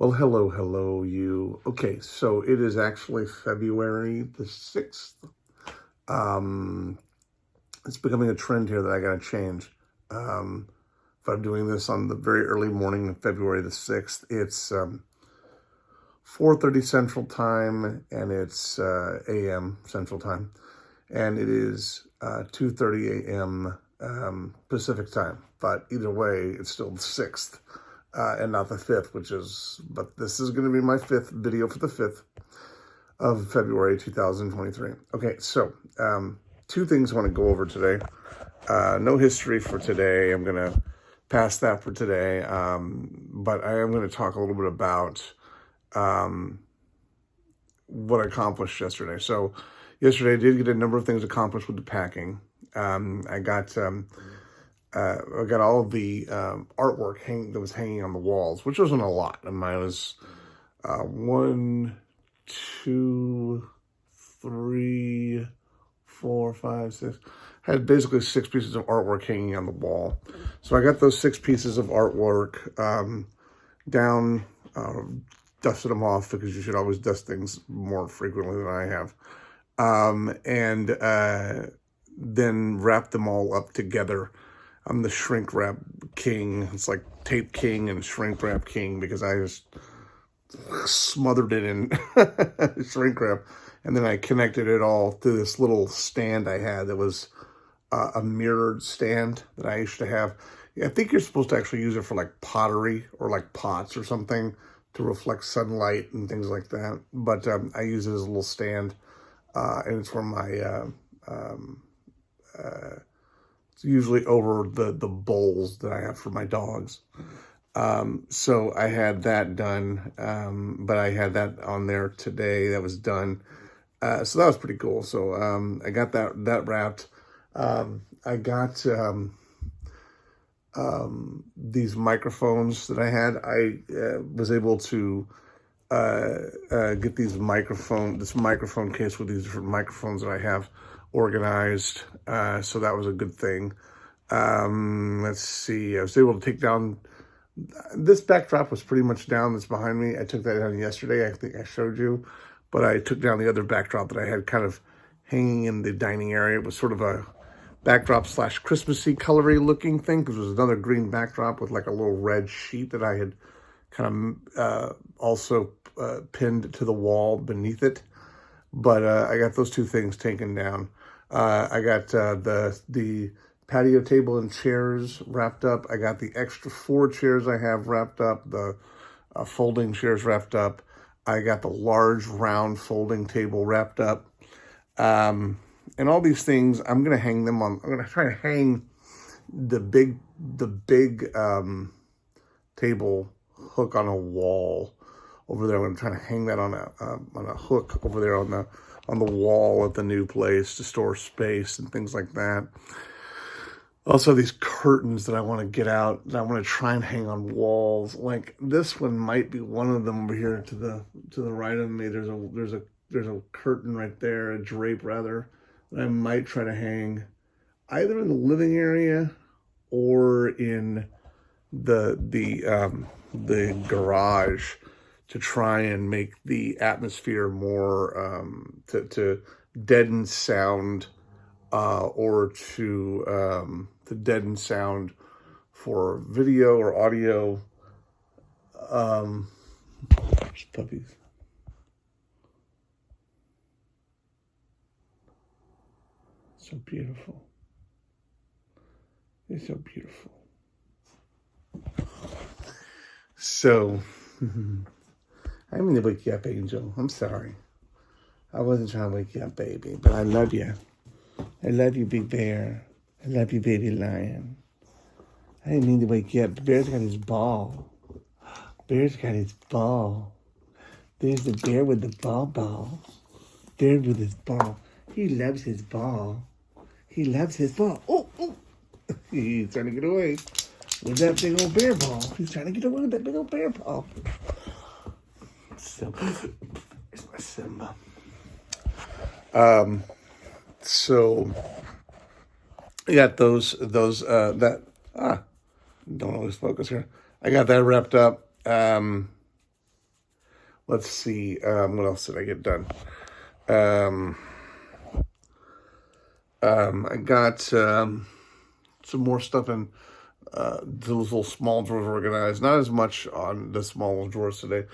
Well, hello, you. Okay, so it is actually February the 6th. Um, it's becoming a trend here that I gotta change. If I'm doing this on the very early morning of February the 6th, it's 4:30 Central Time, and it's a.m. Central Time, and it is 2:30 a.m. Pacific Time. But either way, it's still the 6th. And not the 5th, but this is going to be my 5th video for the 5th of February 2023. Okay, so two things I want to go over today. No history for today. I'm going to pass that for today. But I am going to talk a little bit about what I accomplished yesterday. So yesterday I did get a number of things accomplished with the packing. I got all of the artwork that was hanging on the walls, which wasn't a lot. I mean, it was 1, 2, 3, 4, 5, 6. I had basically 6 pieces of artwork hanging on the wall. So I got those 6 pieces of artwork down, dusted them off, because you should always dust things more frequently than I have. And then wrapped them all up together. I'm the shrink wrap king. It's like tape king and shrink wrap king, because I just smothered it in shrink wrap. And then I connected it all to this little stand I had that was a mirrored stand that I used to have. I think you're supposed to actually use it for like pottery or like pots or something to reflect sunlight and things like that. But I use it as a little stand, and it's for my it's usually over the bowls that I have for my dogs. So I had that done, but I had that on there today. That was done. So that was pretty cool. So I got that wrapped. I got these microphones that I had. I was able to get this microphone case with these different microphones that I have organized. So that was a good thing. Let's see. I was able to take down this backdrop was pretty much down. That's behind me. I took that down yesterday. I think I showed you, but I took down the other backdrop that I had kind of hanging in the dining area. It was sort of a backdrop / Christmassy colory looking thing, because it was another green backdrop with like a little red sheet that I had kind of also pinned to the wall beneath it. But I got those two things taken down. I got the patio table and chairs wrapped up. I got the extra 4 chairs I have wrapped up, the folding chairs wrapped up. I got the large round folding table wrapped up. And all these things, I'm going to hang them on. I'm going to try to hang the big table hook on a wall over there. I'm going to try to hang that on a hook over there on the wall at the new place to store space and things like that. Also, these curtains that I want to get out, that I want to try and hang on walls. Like this one might be one of them over here to the right of me. There's a curtain right there, a drape rather, that I might try to hang either in the living area or in the garage, to try and make the atmosphere more to deaden sound, or to deaden sound for video or audio. There's puppies. So beautiful. It's so beautiful. So, I didn't mean to wake you up, Angel. I'm sorry. I wasn't trying to wake you up, baby, but I love you. I love you, Big Bear. I love you, Baby Lion. I didn't mean to wake you up. Bear's got his ball. Bear's got his ball. There's the bear with the ball. Bear with his ball. He loves his ball. He loves his ball. Oh. He's trying to get away with that big old bear ball. He's trying to get away with that big old bear ball. So, here's my Simba. So I got don't always focus here. I got that wrapped up. let's see, what else did I get done? Um, I got some more stuff in those little small drawers organized. Not as much on the small drawers today,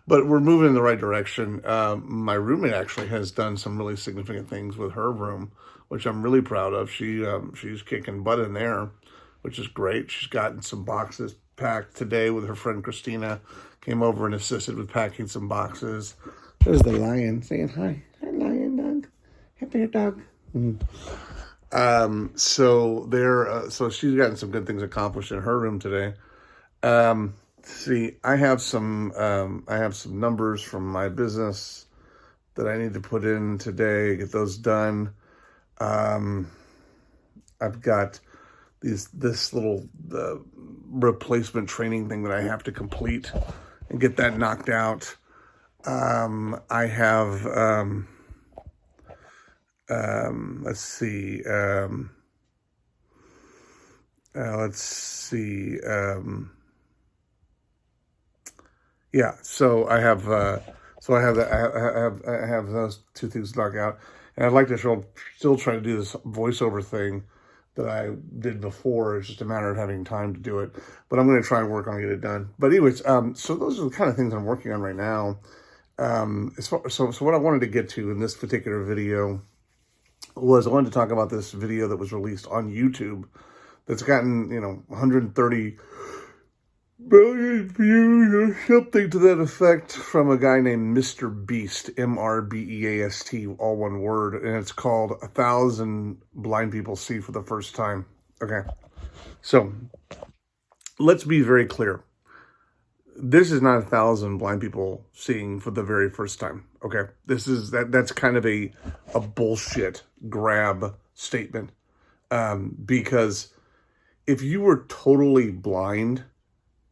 but we're moving in the right direction. My roommate actually has done some really significant things with her room, which I'm really proud of. She's kicking butt in there, which is great. She's gotten some boxes packed today with her friend Christina. Came over and assisted with packing some boxes. There's the lion saying hi. Hi, lion dog. Happy dog. So she's gotten some good things accomplished in her room today. See, I have some numbers from my business that I need to put in today, get those done. I've got this little replacement training thing that I have to complete and get that knocked out. I have let's see. Yeah. So I have I have those two things knocked out, and I'd like to still try to do this voiceover thing that I did before. It's just a matter of having time to do it, but I'm going to try and work on get it done. But anyways, so those are the kind of things I'm working on right now. So what I wanted to get to in this particular video was I wanted to talk about this video that was released on YouTube that's gotten, 130 million views or something to that effect from a guy named MrBeast, MrBeast, all one word, and it's called 1,000 Blind People See for the First Time. Okay, so let's be very clear. This is not 1,000 blind people seeing for the very first time. Okay, that's kind of a bullshit grab statement, because if you were totally blind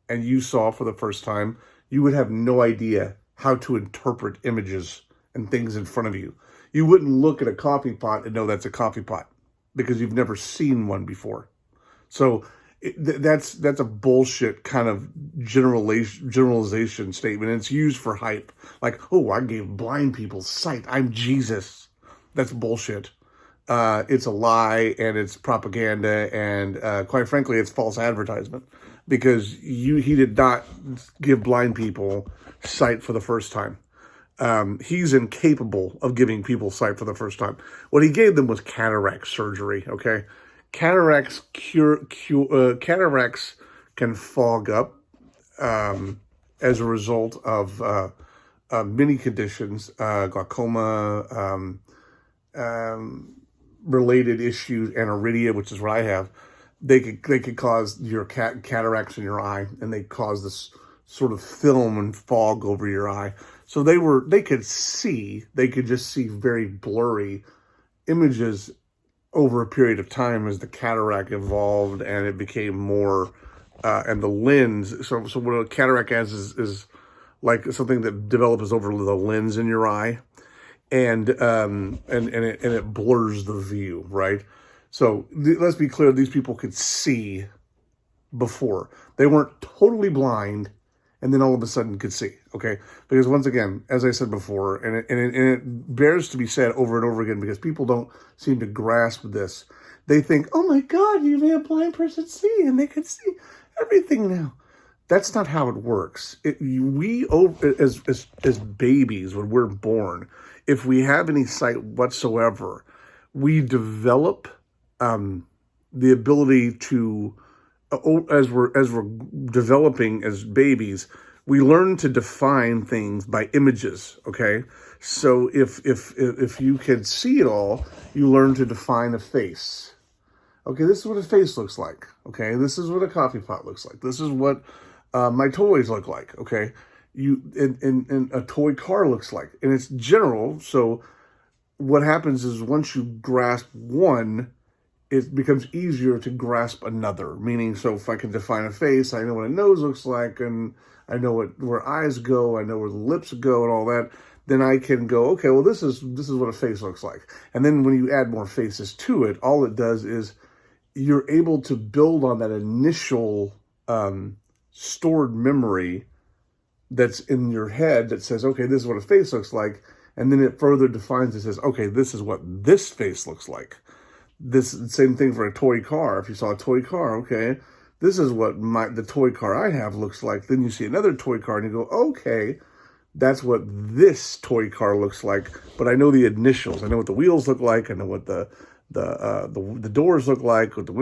and you saw for the first time, you would have no idea how to interpret images and things in front of you. You wouldn't look at a coffee pot and know that's a coffee pot because you've never seen one before. So that's a bullshit kind of generalization statement. It's used for hype. Like, oh, I gave blind people sight. I'm Jesus. That's bullshit. It's a lie, and it's propaganda, and quite frankly, it's false advertisement, because he did not give blind people sight for the first time. He's incapable of giving people sight for the first time. What he gave them was cataract surgery, okay? Cataracts cataracts can fog up as a result of many conditions, glaucoma, related issues, aniridia, which is what I have. They could cause your cataracts in your eye, and they cause this sort of film and fog over your eye. So they could just see very blurry images over a period of time as the cataract evolved and it became more, and the lens. So what a cataract is like something that develops over the lens in your eye, and it blurs the view, right? So let's be clear: these people could see before. They weren't totally blind, and then all of a sudden could see. Okay, because once again, as I said before, and it bears to be said over and over again, because people don't seem to grasp this. They think, "Oh my God, you made a blind person see, and they can see everything now." That's not how it works. As babies, when we're born, if we have any sight whatsoever, we develop the ability to, as we're developing as babies, we learn to define things by images. Okay, so if you can see it all, you learn to define a face. Okay, this is what a face looks like. Okay, this is what a coffee pot looks like. This is what my toys look like. Okay, and a toy car looks like, and it's general. So what happens is once you grasp one, it becomes easier to grasp another. Meaning, so if I can define a face, I know what a nose looks like, and I know where eyes go, I know where the lips go, and all that. Then I can go, okay, well, this is what a face looks like. And then when you add more faces to it, all it does is you're able to build on that initial stored memory that's in your head that says, okay, this is what a face looks like. And then it further defines it, says, okay, this is what this face looks like. This same thing for a toy car. If you saw a toy car, okay, this is what the toy car I have looks like. Then you see another toy car and you go, okay, that's what this toy car looks like. But I know the initials. I know what the wheels look like. I know what the doors look like, what the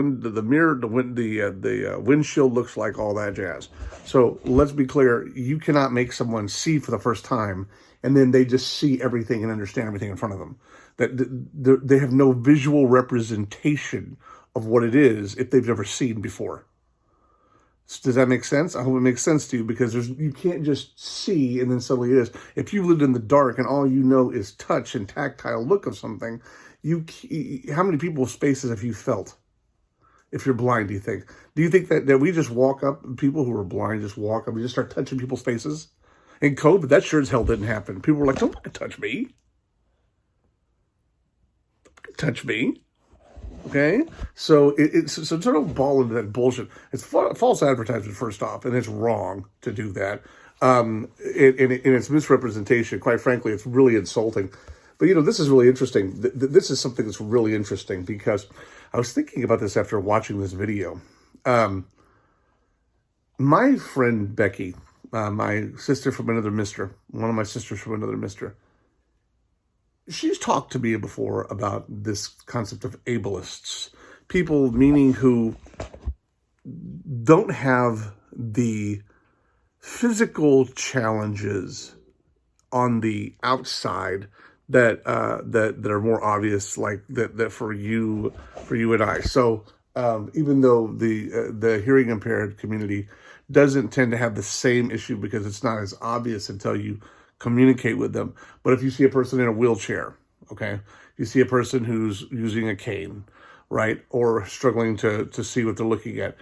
mirror, the windshield looks like, all that jazz. So let's be clear: you cannot make someone see for the first time and then they just see everything and understand everything in front of them. That they have no visual representation of what it is if they've never seen before. Does that make sense? I hope it makes sense to you, because you can't just see and then suddenly it is. If you lived in the dark and all you know is touch and tactile look of something, how many people's faces have you felt? If you're blind, do you think? Do you think that we just walk up, people who are blind just walk up and just start touching people's faces? In COVID, that sure as hell didn't happen. People were like, don't touch me. Touch me. Okay, so so don't ball into that bullshit. It's false advertisement, first off, and it's wrong to do that. And it's misrepresentation. Quite frankly, it's really insulting. But this is really interesting. This is something that's really interesting, because I was thinking about this after watching this video. My friend Becky, my sister from another mister, one of my sisters from another mister, she's talked to me before about this concept of ableists, people meaning who don't have the physical challenges on the outside that are more obvious, like that for you and I. So even though the hearing impaired community doesn't tend to have the same issue, because it's not as obvious until you communicate with them. But if you see a person in a wheelchair, okay, you see a person who's using a cane, right, or struggling to see what they're looking at,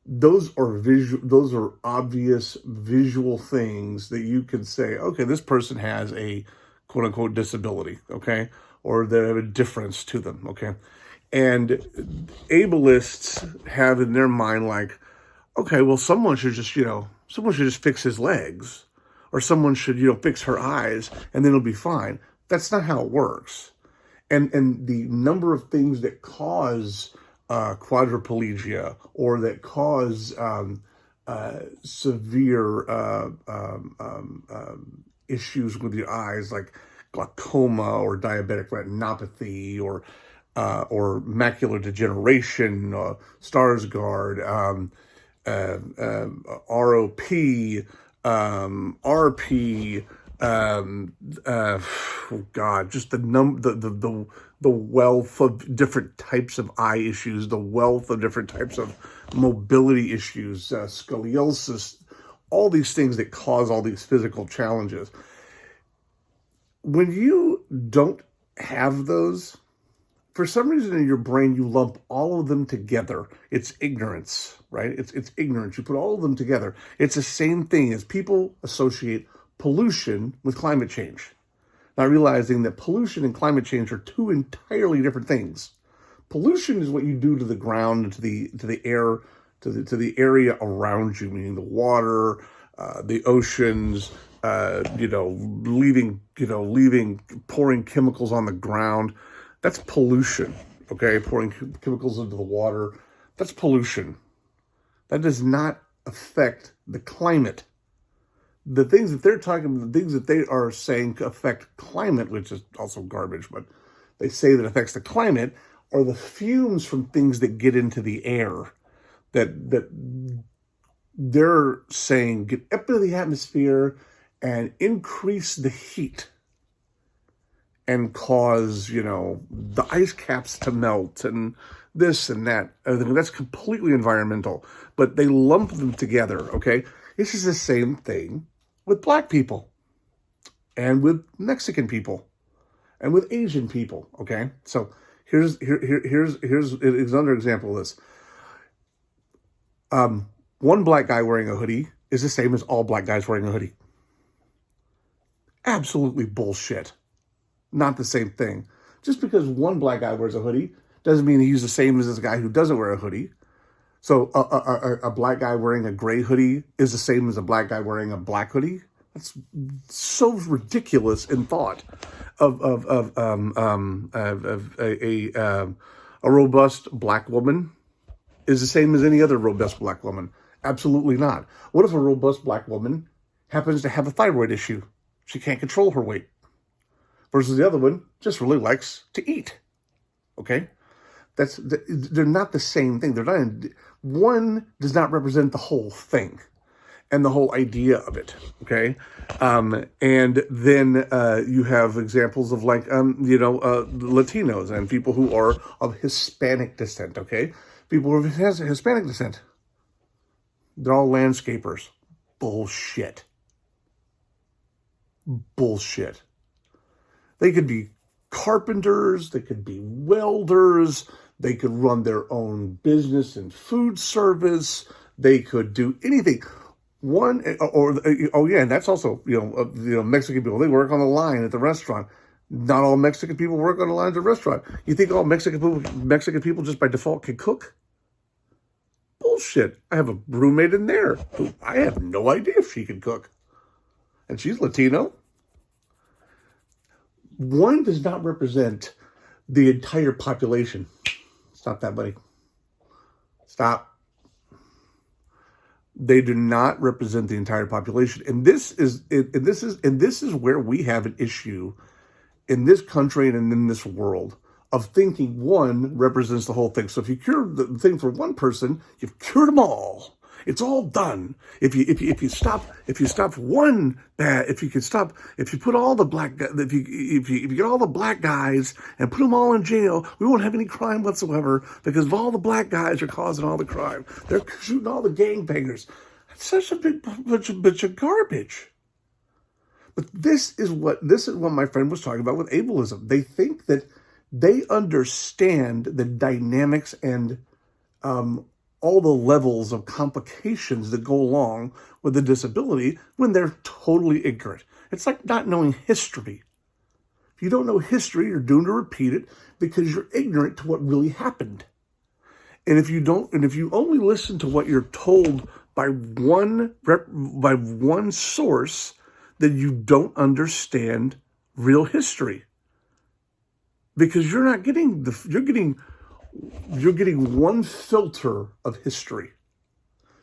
those are obvious visual things that you can say, okay, this person has a quote unquote disability, okay, or they have a difference to them, okay. And ableists have in their mind, like, okay, well, someone should just fix his legs, or someone should, fix her eyes, and then it'll be fine. That's not how it works. And the number of things that cause quadriplegia, or that cause severe issues with your eyes, like glaucoma or diabetic retinopathy, or macular degeneration, Skarsgård, ROP, RP, oh God, just the wealth of different types of eye issues, the wealth of different types of mobility issues, scoliosis, all these things that cause all these physical challenges. When you don't have those, for some reason in your brain, you lump all of them together. It's ignorance, right? It's ignorance. You put all of them together. It's the same thing as people associate pollution with climate change, not realizing that pollution and climate change are two entirely different things. Pollution is what you do to the ground, to the air, to the area around you, meaning the water, the oceans, pouring chemicals on the ground. That's pollution, okay? Pouring chemicals into the water, that's pollution. That does not affect the climate. The things that they're talking about, the things that they are saying affect climate, which is also garbage, but they say that affects the climate, are the fumes from things that get into the air, that they're saying get up into the atmosphere and increase the heat and cause, the ice caps to melt and this and that. That's completely environmental, but they lump them together, okay? This is the same thing with Black people and with Mexican people and with Asian people, okay? So here's another example of this. One Black guy wearing a hoodie is the same as all Black guys wearing a hoodie. Absolutely bullshit. Not the same thing. Just because one Black guy wears a hoodie doesn't mean he's the same as this guy who doesn't wear a hoodie. So a Black guy wearing a gray hoodie is the same as a Black guy wearing a black hoodie. That's so ridiculous in thought of a robust black woman is the same as any other robust black woman. Absolutely not. What if a robust black woman happens to have a thyroid issue? She can't control her weight. Versus the other one just really likes to eat. Okay? They're not the same thing. One does not represent the whole thing and the whole idea of it. Okay? And then you have examples of Latinos and people who are of Hispanic descent. Okay? People who have Hispanic descent. They're all landscapers. Bullshit. Bullshit. They could be carpenters, they could be welders, they could run their own business and food service, they could do anything. And that's also, Mexican people, they work on the line at the restaurant. Not all Mexican people work on the line at the restaurant. You think all Mexican people just by default can cook? Bullshit. I have a roommate in there who I have no idea if she can cook. And she's Latino. One does not represent the entire population. Stop that, buddy. Stop. They do not represent the entire population. And this is where we have an issue in this country and in this world of thinking one represents the whole thing. So if you cure the thing for one person, you've cured them all. It's all done. If you put all the black guys, if you get all the black guys and put them all in jail, we won't have any crime whatsoever because all the black guys are causing all the crime. They're shooting all the gangbangers. That's such a big bunch of garbage. But this is what my friend was talking about with ableism. They think that they understand the dynamics and all the levels of complications that go along with a disability when they're totally ignorant. It's like not knowing history. If you don't know history, you're doomed to repeat it because you're ignorant to what really happened. And if you only listen to what you're told by one source, then you don't understand real history. Because you're getting one filter of history.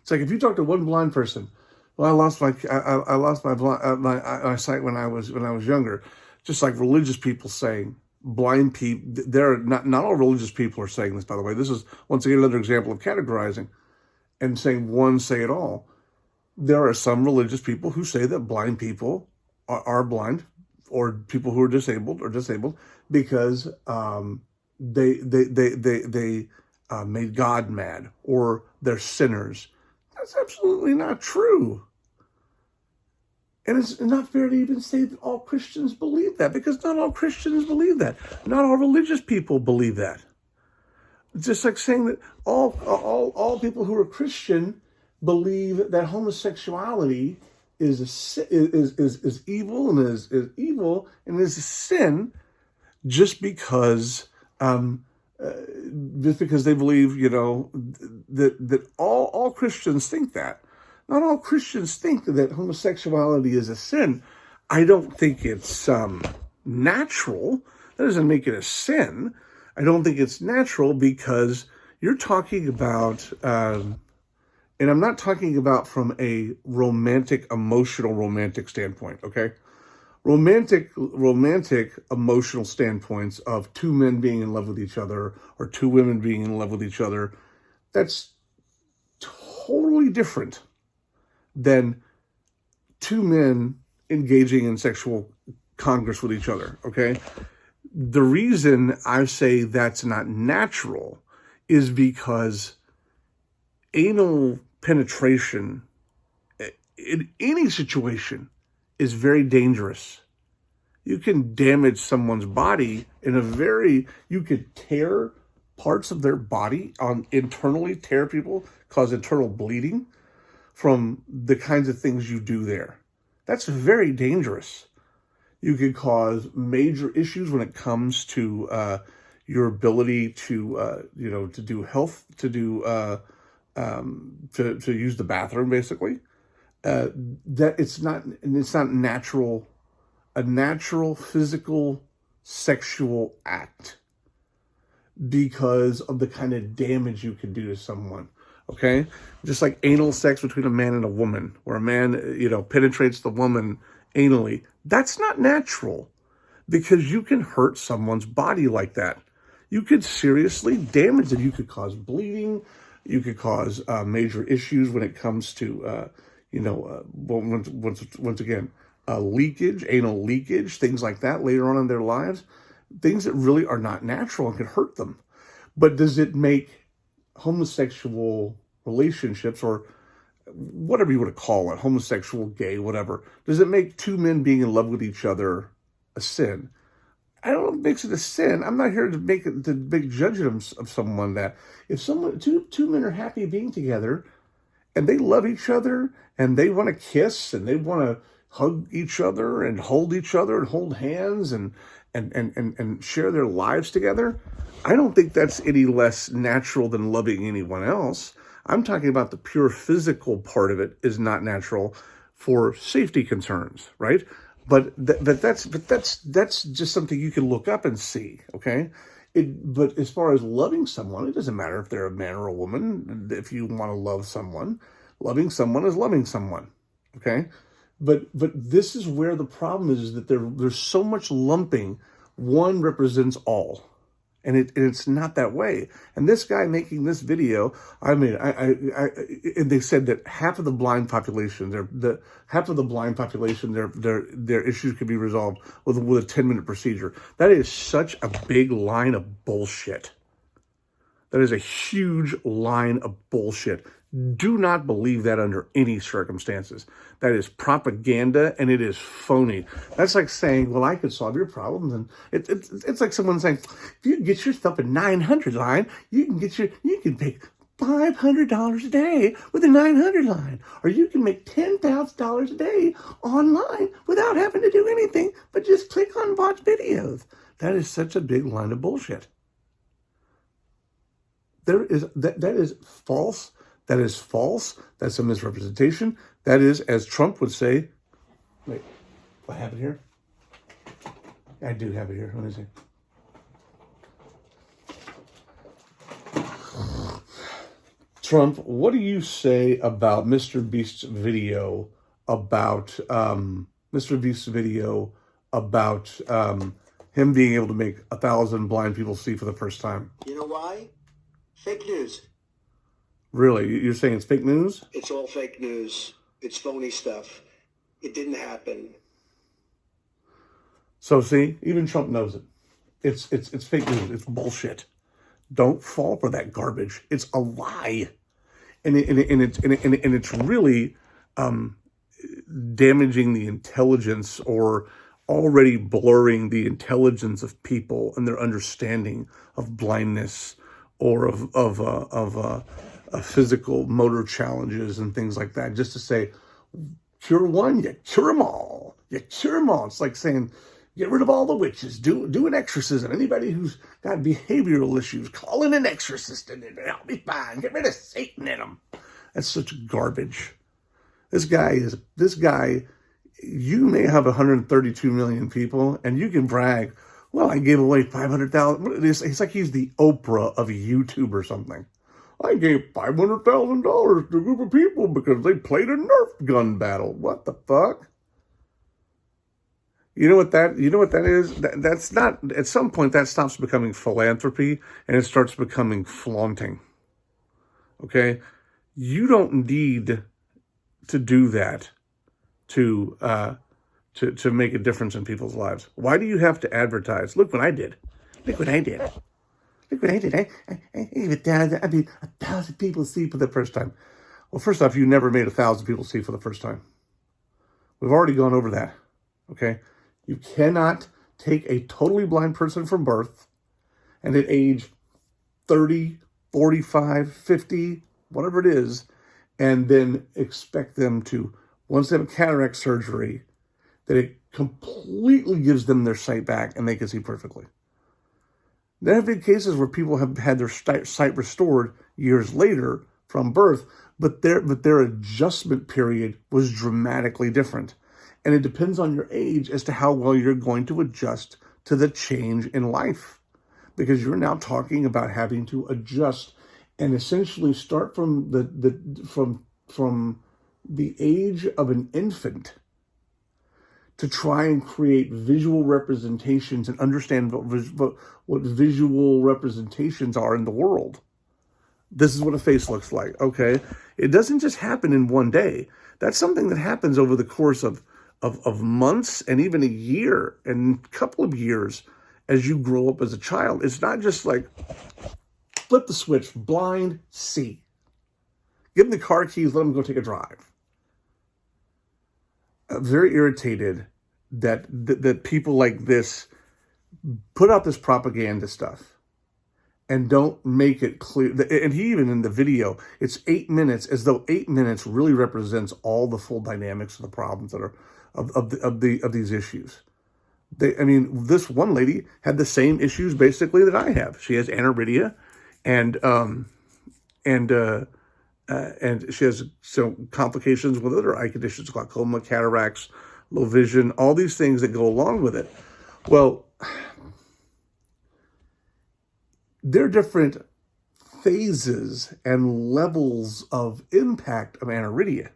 It's like if you talk to one blind person, well, I lost my sight when I was younger. Just like religious people saying, blind people, they're not all religious people are saying this, by the way. This is once again another example of categorizing and saying one say it all. There are some religious people who say that blind people are blind, or people who are disabled because they made God mad, or they're sinners. That's absolutely not true. And it's not fair to even say that all Christians believe that, because not all Christians believe that. Not all religious people believe that. It's just like saying that all people who are Christian believe that homosexuality is evil and is evil and is a sin just because they believe, that all Christians think that. Not all Christians think that homosexuality is a sin. I don't think it's natural. That doesn't make it a sin. I don't think it's natural because you're talking about, and I'm not talking about from a emotional romantic standpoint, okay? Romantic emotional standpoints of two men being in love with each other or two women being in love with each other, that's totally different than two men engaging in sexual congress with each other, okay? The reason I say that's not natural is because anal penetration in any situation is very dangerous. You can damage someone's body you could tear parts of their body internally, tear people, cause internal bleeding from the kinds of things you do there. That's very dangerous. You could cause major issues when it comes to your ability to do health, to use the bathroom, basically. that it's not natural, a natural physical sexual act because of the kind of damage you can do to someone. Okay? Just like anal sex between a man and a woman, where a man, penetrates the woman anally. That's not natural because you can hurt someone's body like that. You could seriously damage them. You could cause bleeding. You could cause major issues when it comes to, once again, leakage, anal leakage, things like that later on in their lives. Things that really are not natural and could hurt them. But does it make homosexual relationships, or whatever you want to call it, homosexual, gay, whatever, does it make two men being in love with each other a sin? I don't know if it makes it a sin. I'm not here to make judgment of someone. That if two men are happy being together and they love each other and they want to kiss and they want to hug each other and hold hands and share their lives together, I don't think that's any less natural than loving anyone else. I'm talking about the pure physical part of it is not natural for safety concerns, right? But that's just something you can look up and see, okay? But as far as loving someone, it doesn't matter if they're a man or a woman. If you want to love someone, loving someone is loving someone, okay? But this is where the problem is that there's so much lumping. One represents all. And it's not that way. And this guy making this video, I mean, and they said that half of the blind population, their issues could be resolved with a 10-minute procedure. That is such a big line of bullshit. That is a huge line of bullshit. Do not believe that under any circumstances. That is propaganda, and it is phony. That's like saying, well, I could solve your problems. And it's like someone saying, if you get yourself a 900 line, you can make $500 a day with a 900 line. Or you can make $10,000 a day online without having to do anything but just click on watch videos. That is such a big line of bullshit. That is false. That is false. That's a misrepresentation. That is, as Trump would say, wait, I have it here? I do have it here. Let me see. Trump, what do you say about MrBeast's video about him being able to make 1,000 blind people see for the first time? You know why? Fake news. Really? You're saying it's fake news? It's all fake news. It's phony stuff. It didn't happen. So see, even Trump knows it. It's fake news. It's bullshit. Don't fall for that garbage. It's a lie, and it's really damaging the intelligence, or already blurring the intelligence of people and their understanding of blindness, or of physical motor challenges and things like that. Just to say, cure one, you cure them all. You cure them all. It's like saying, get rid of all the witches. Do an exorcism. Anybody who's got behavioral issues, call in an exorcist and it'll be fine. Get rid of Satan in them. That's such garbage. This guy, you may have 132 million people and you can brag, well, I gave away 500,000. It's like he's the Oprah of YouTube or something. I gave $500,000 to a group of people because they played a Nerf gun battle. What the fuck? You know what that is? That's not, at some point that stops becoming philanthropy and it starts becoming flaunting. Okay? You don't need to do that to make a difference in people's lives. Why do you have to advertise? Look what I did. Look what I did. Look what I did. I made 1,000 people see for the first time. Well, first off, you never made 1,000 people see for the first time. We've already gone over that. Okay? You cannot take a totally blind person from birth and at age 30, 45, 50, whatever it is, and then expect them to, once they have cataract surgery, that it completely gives them their sight back and they can see perfectly. There have been cases where people have had their sight restored years later from birth, but their adjustment period was dramatically different. And it depends on your age as to how well you're going to adjust to the change in life. Because you're now talking about having to adjust and essentially start from the age of an infant to try and create visual representations and understand what visual representations are in the world. This is what a face looks like, okay? It doesn't just happen in one day. That's something that happens over the course of months and even a year and a couple of years as you grow up as a child. It's not just like flip the switch, blind, see. Give them the car keys, let them go take a drive. I'm very irritated that people like this put out this propaganda stuff and don't make it clear. And he even in the video, it's 8 minutes, as though 8 minutes really represents all the full dynamics of the problems that are of these issues. This one lady had the same issues basically that I have. She has aniridia, and she has some complications with other eye conditions, glaucoma, cataracts, low vision, all these things that go along with it. Well, there are different phases and levels of impact of aniridia.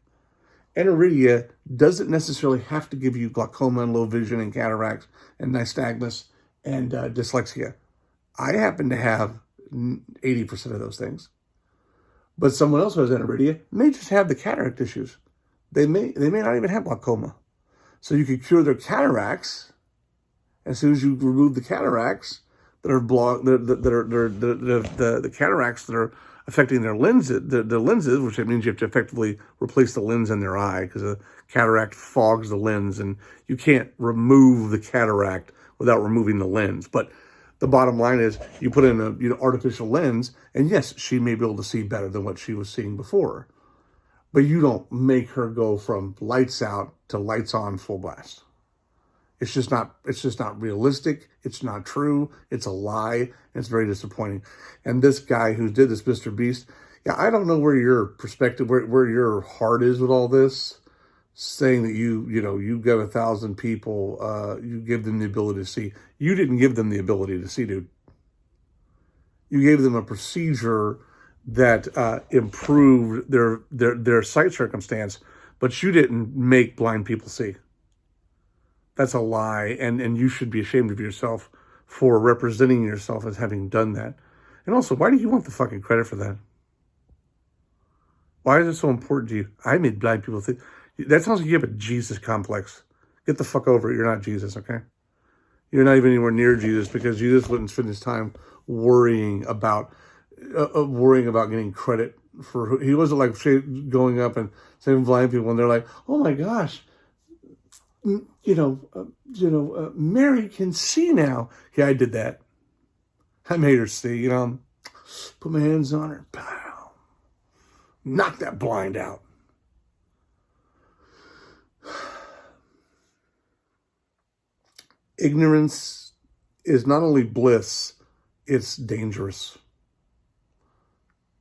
Aniridia doesn't necessarily have to give you glaucoma and low vision and cataracts and nystagmus and dyslexia. I happen to have 80% of those things. But someone else who has aniridia may just have the cataract issues. They may not even have glaucoma. So you could cure their cataracts as soon as you remove the cataracts that are the cataracts that are affecting their lenses, the lenses, which means you have to effectively replace the lens in their eye because a cataract fogs the lens, and you can't remove the cataract without removing the lens. But the bottom line is you put in a artificial lens, and yes, she may be able to see better than what she was seeing before. But you don't make her go from lights out to lights on full blast. It's just not realistic. It's not true. It's a lie. And it's very disappointing. And this guy who did this, MrBeast, yeah, I don't know where your perspective, where your heart is with all this, saying that you give 1,000 people, you give them the ability to see. You didn't give them the ability to see, dude. You gave them a procedure that improved their sight circumstance, but you didn't make blind people see. That's a lie, and you should be ashamed of yourself for representing yourself as having done that. And also, why do you want the fucking credit for that? Why is it so important to you? I made blind people think. That sounds like you have a Jesus complex. Get the fuck over it. You're not Jesus, okay? You're not even anywhere near Jesus, because Jesus wouldn't spend his time worrying about getting credit for who he wasn't, like going up and saving blind people, and they're like, oh my gosh, Mary can see now. Yeah, I did that. I made her see, put my hands on her, pow, knock that blind out. Ignorance is not only bliss, it's dangerous.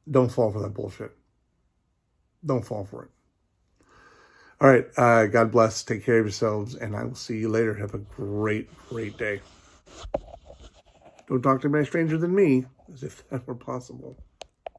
Don't fall for that bullshit. Don't fall for it. All right. God bless. Take care of yourselves, and I will see you later. Have a great, great day. Don't talk to anybody stranger than me, as if that were possible.